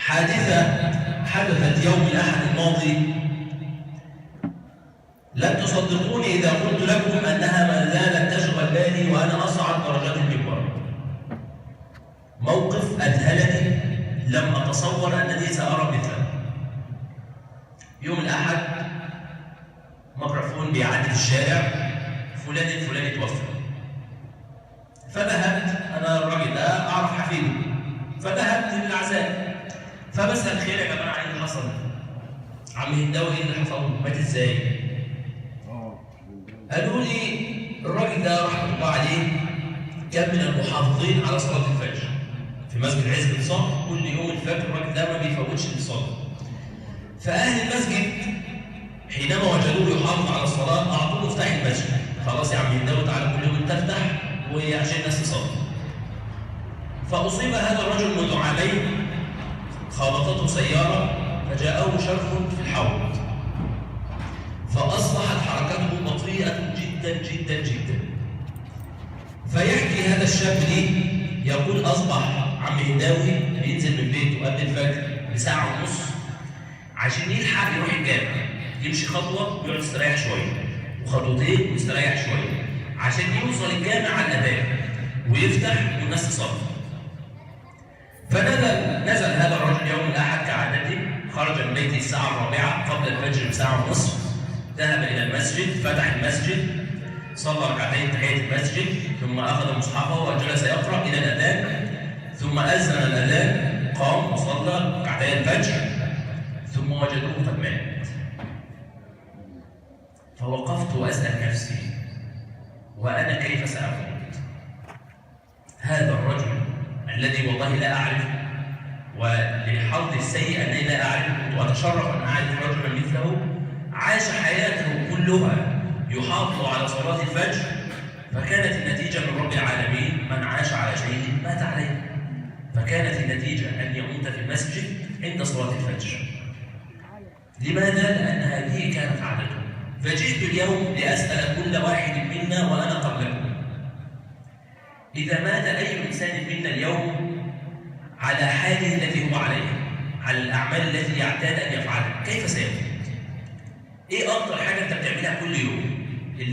حادثة حدثت يوم الأحد الماضي، لن تصدقوني إذا قلت لكم أنها ما زالت تشغل بالي وأنا أصعد درجات المنبر. موقف أذهلني لم أتصور أنني سأرى مثله. يوم الأحد ميكروفون بيعدي في الشارع، فلان الفلاني توفى. فذهبت، أنا الراجل ده أعرف حفيده، فذهبت للعزاء. فبسأل خير يا جماعة إيه اللي حصل؟ عم هنداوي إيه اللي حصل؟ مات إزاي؟ قالوا لي الراجل ده رحمة الله عليه كان من المحافظين على صلاة الفجر في مسجد عزب الصف. كل يوم الفجر الراجل ده ما بيفوتش الصلاة. فأهل المسجد حينما وجدوه يحافظ على الصلاة أعطوه مفتاح المسجد. خلاص يا عم هنداوي تعالى كل يوم انت افتح وعشان الناس تصلي. فأصيب هذا الرجل منذ عامين، خابطته سيارة فجاءه شرخ في الحوض، فأصبحت حركته بطيئة جدا جدا جدا. فيحكي هذا الشاب لي يقول أصبح عم هنداوي بينزل من بيته قبل الفجر بساعة ونص عشان يلحق يروح الجامع، يمشي خطوة ويقعد يستريح شوية وخطوتين ويستريح شوية عشان يوصل الجامع على الأذان ويفتح والناس تصلي. فنزل هذا الرجل يوم الأحد كعادته، خرج من بيته الساعة 4 قبل الفجر بساعة ونصف، ذهب إلى المسجد، فتح المسجد، صلى ركعتين تحية المسجد، ثم أخذ مصحفه وجلس يقرأ إلى الأذان، ثم أذن الأذان، قام وصلى ركعتي الفجر، ثم وجدوه قد مات. فوقفت وأسأل نفسي وأنا كيف سأموت؟ هذا الرجل الذي والله لا أعرفه، ولحظي السيء أنني لا أعرفه وأتشرف أن أعرف رجلا مثله، عاش حياته كلها يحافظ على صلاة الفجر، فكانت النتيجة من رب العالمين من عاش على شيء مات عليه. فكانت النتيجة أن يموت في المسجد عند صلاة الفجر. لماذا؟ لأن هذه كانت عادته. فجئت اليوم لأسأل كل واحد منا وأنا قبلكم، إذا مات أي إنسان منا اليوم على حاله التي هو عليها، على الأعمال التي يعتاد أن يفعلها، كيف سيموت؟ إيه أكتر حاجة أنت بتعملها كل يوم؟